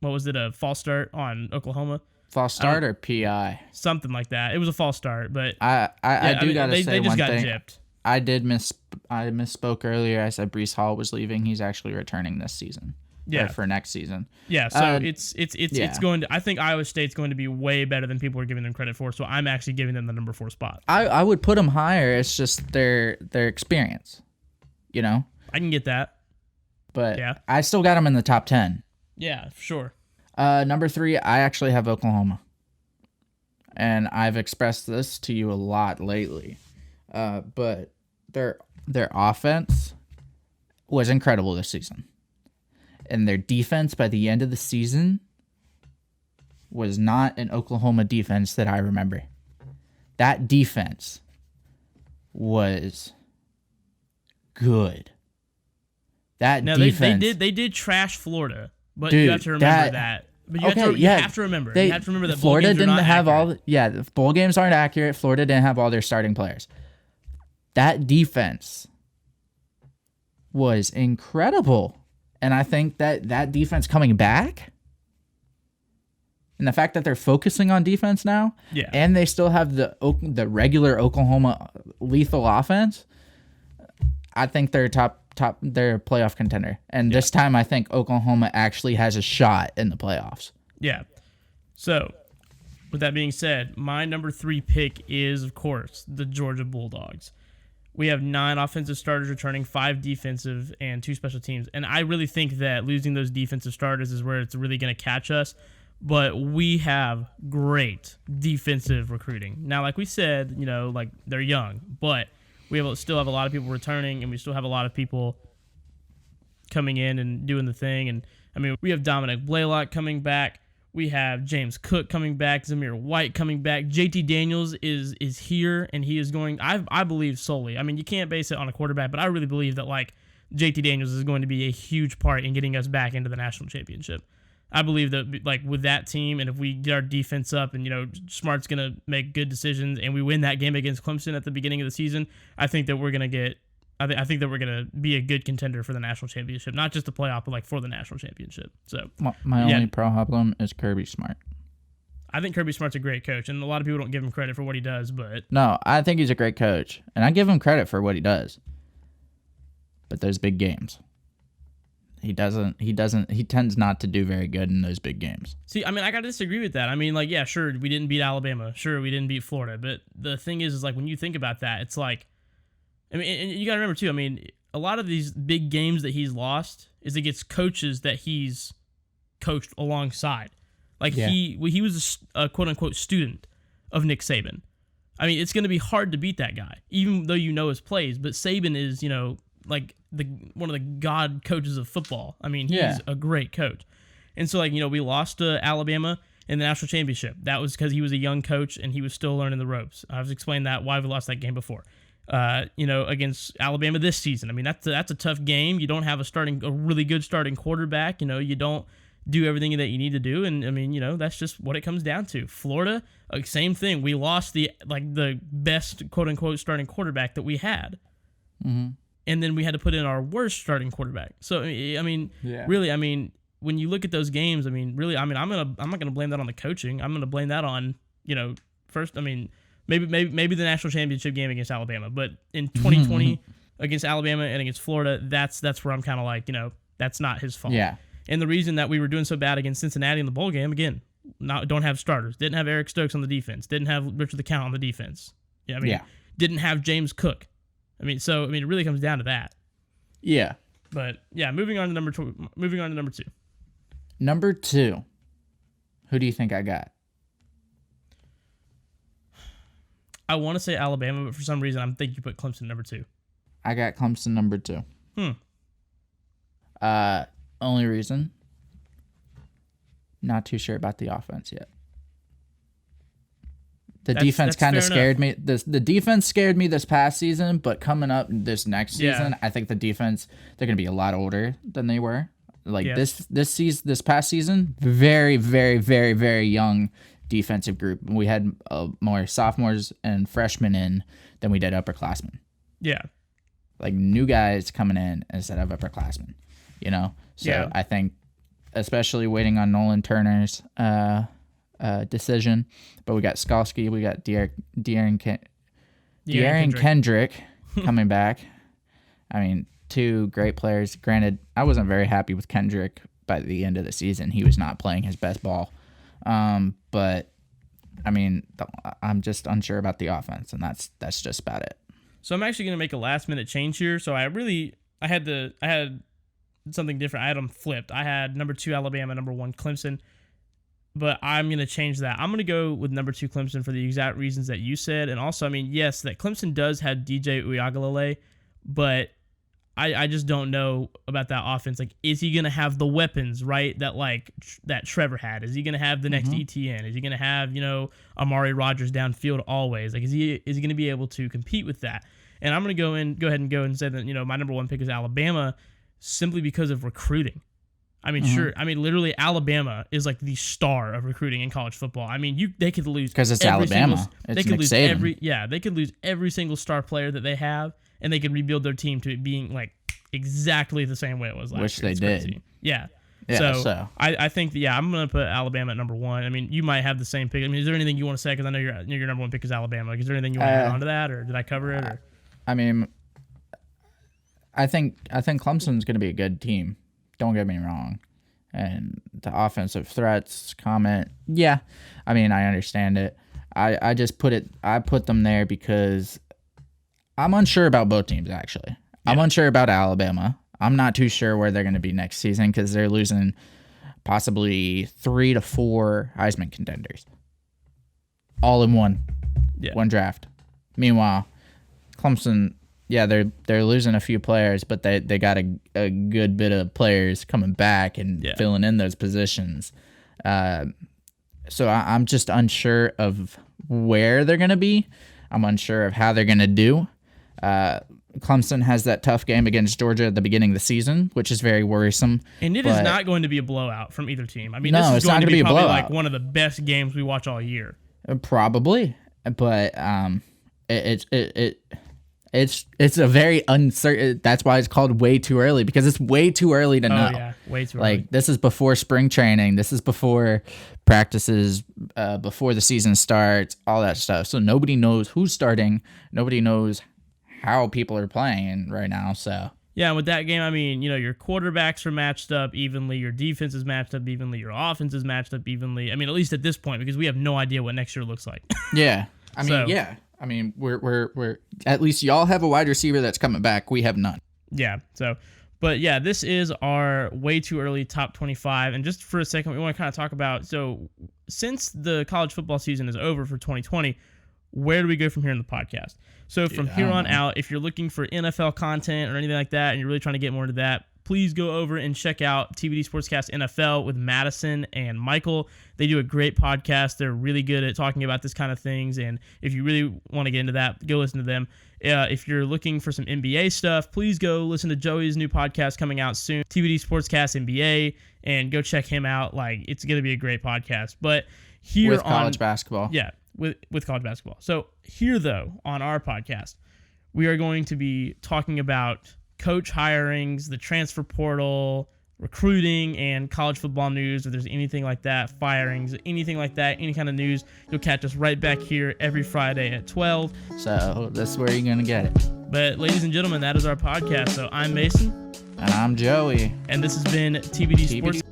what was it, a false start on Oklahoma? False start or PI? Something like that. It was a false start, but I gotta say they just one got thing. gypped. I misspoke earlier. I said Breece Hall was leaving. He's actually returning this season. Yeah, for next season. Yeah, so it's going to. I think Iowa State's going to be way better than people are giving them credit for. So I'm actually giving them the number 4 spot. I would put them higher. It's just their experience, you know. I can get that, but yeah, I still got them in the top 10. Yeah, for sure. Number 3, I actually have Oklahoma, and I've expressed this to you a lot lately. But their offense was incredible this season. And their defense by the end of the season was not an Oklahoma defense that I remember. That defense was good. That defense. They did trash Florida, but dude, you have to remember that. But you have to remember that Florida didn't have accurate. the bowl games aren't accurate. Florida didn't have all their starting players. That defense was incredible. And I think that defense coming back, and the fact that they're focusing on defense now, and they still have the regular Oklahoma lethal offense, I think they're they're a playoff contender. And this time I think Oklahoma actually has a shot in the playoffs. Yeah. So, with that being said, my number 3 pick is, of course, the Georgia Bulldogs. We have 9 offensive starters returning, 5 defensive, and 2 special teams. And I really think that losing those defensive starters is where it's really going to catch us. But we have great defensive recruiting. Now, like we said, they're young, but we still have a lot of people returning, and we still have a lot of people coming in and doing the thing. And, I mean, we have Dominic Blaylock coming back. We have James Cook coming back, Zamir White coming back. JT Daniels is here, and he is going, I believe solely. I mean, you can't base it on a quarterback, but I really believe that, JT Daniels is going to be a huge part in getting us back into the national championship. I believe that, with that team, and if we get our defense up and, Smart's going to make good decisions and we win that game against Clemson at the beginning of the season, I think that we're going to get I think that we're going to be a good contender for the national championship, not just the playoff, but for the national championship. So my only problem is Kirby Smart. I think Kirby Smart's a great coach, and a lot of people don't give him credit for what he does. But no, I think he's a great coach, and I give him credit for what he does. But those big games, he tends not to do very good in those big games. See, I mean, I got to disagree with that. I mean, yeah, sure, we didn't beat Alabama. Sure, we didn't beat Florida. But the thing is when you think about that, it's I mean, and you got to remember, too, I mean, a lot of these big games that he's lost is against coaches that he's coached alongside. He was a quote-unquote student of Nick Saban. I mean, it's going to be hard to beat that guy, even though his plays. But Saban is, one of the god coaches of football. I mean, he's a great coach. And so, we lost to Alabama, in the national championship. That was because he was a young coach and he was still learning the ropes. I've explained that why we lost that game before. Against Alabama this season. I mean, that's a tough game. You don't have a really good starting quarterback. You don't do everything that you need to do, and I mean, that's just what it comes down to. Florida, same thing. We lost the best quote unquote starting quarterback that we had, and then we had to put in our worst starting quarterback. So I mean, really, I mean, when you look at those games, I mean, really, I mean, I'm not gonna blame that on the coaching. I'm gonna blame that on first. I mean, maybe the national championship game against Alabama, but in 2020 against Alabama and against Florida, that's where I'm kind of like, that's not his fault. Yeah. And the reason that we were doing so bad against Cincinnati in the bowl game, again, don't have starters, didn't have Eric Stokes on the defense, didn't have Richard LeCount on the defense. Didn't have James Cook. I mean, it really comes down to that. Yeah. But yeah, moving on to number two. Number two. Who do you think I got? I want to say Alabama, but for some reason, I'm thinking you put Clemson number two. I got Clemson number two. Only reason, not too sure about the offense yet. The defense kind of scared me. The defense scared me this past season, but coming up this next season, I think the defense, they're going to be a lot older than they were. This past season, very, very, very, very young defensive group. We had more sophomores and freshmen in than we did upperclassmen. Yeah. Like new guys coming in instead of upperclassmen, So I think, especially waiting on Nolan Turner's decision, but we got Skalski, we got De'Aaron Kendrick coming back. I mean, two great players. Granted, I wasn't very happy with Kendrick by the end of the season. He was not playing his best ball. But I mean, I'm just unsure about the offense, and that's just about it. So I'm actually going to make a last minute change here. So I had something different. I had them flipped. I had number 2 Alabama, number 1 Clemson, but I'm going to change that. I'm going to go with number 2 Clemson for the exact reasons that you said. And also, I mean, yes, that Clemson does have DJ Uiagalelei, but I just don't know about that offense. Like, is he going to have the weapons, right, that Trevor had? Is he going to have the next ETN? Is he going to have, Amari Rodgers downfield always? Like, is he going to be able to compete with that? And I'm going to go ahead and say that, my number 1 pick is Alabama simply because of recruiting. I mean, sure. I mean, literally, Alabama is like the star of recruiting in college football. I mean, they could lose because it's Alabama. They could lose every single star player that they have, and they could rebuild their team to it being like exactly the same way it was last year. Which they did. Crazy. Yeah. So I think I'm going to put Alabama at number 1. I mean, you might have the same pick. I mean, is there anything you want to say? Because I know your number 1 pick is Alabama. Like, is there anything you want to add on to that, or did I cover it? I mean, I think Clemson's going to be a good team. Don't get me wrong. And the offensive threats comment, yeah. I mean, I understand it. I put them there because I'm unsure about both teams, actually. Yeah. I'm unsure about Alabama. I'm not too sure where they're going to be next season because they're losing possibly 3 to 4 Heisman contenders. All in one draft. Meanwhile, Clemson, yeah, they're losing a few players, but they got a good bit of players coming back and filling in those positions. So I'm just unsure of where they're going to be. I'm unsure of how they're going to do. Clemson has that tough game against Georgia at the beginning of the season, which is very worrisome. And it is not going to be a blowout from either team. I mean, this is going to be probably like one of the best games we watch all year. Probably, but it's a very uncertain. That's why it's called way too early, because it's way too early to know. Yeah, way too early. Like, this is before spring training. This is before practices, before the season starts, all that stuff. So nobody knows who's starting. Nobody knows how people are playing right now. So yeah, with that game, I mean, your quarterbacks are matched up evenly, your defense is matched up evenly, your offense is matched up evenly. I mean, at least at this point, because we have no idea what next year looks like. Yeah, I mean, yeah. I mean, we're at least y'all have a wide receiver that's coming back. We have none. Yeah. So, but yeah, this is our way too early top 25. And just for a second, we want to kind of talk about, so since the college football season is over for 2020, where do we go from here in the podcast? So from here on out, if you're looking for NFL content or anything like that, and you're really trying to get more into that, please go over and check out TBD Sportscast NFL with Madison and Michael. They do a great podcast. They're really good at talking about this kind of things, and if you really want to get into that, go listen to them. If you're looking for some NBA stuff, please go listen to Joey's new podcast coming out soon, TBD Sportscast NBA, and go check him out. Like, it's going to be a great podcast. But here with college basketball. Yeah, with college basketball. So here, though, on our podcast, we are going to be talking about coach hirings, the transfer portal, recruiting, and college football news. If there's anything like that, firings, anything like that, any kind of news, you'll catch us right back here every Friday at 12. So that's where you're going to get it. But ladies and gentlemen, that is our podcast. So I'm Mason. And I'm Joey. And this has been TBD Sports.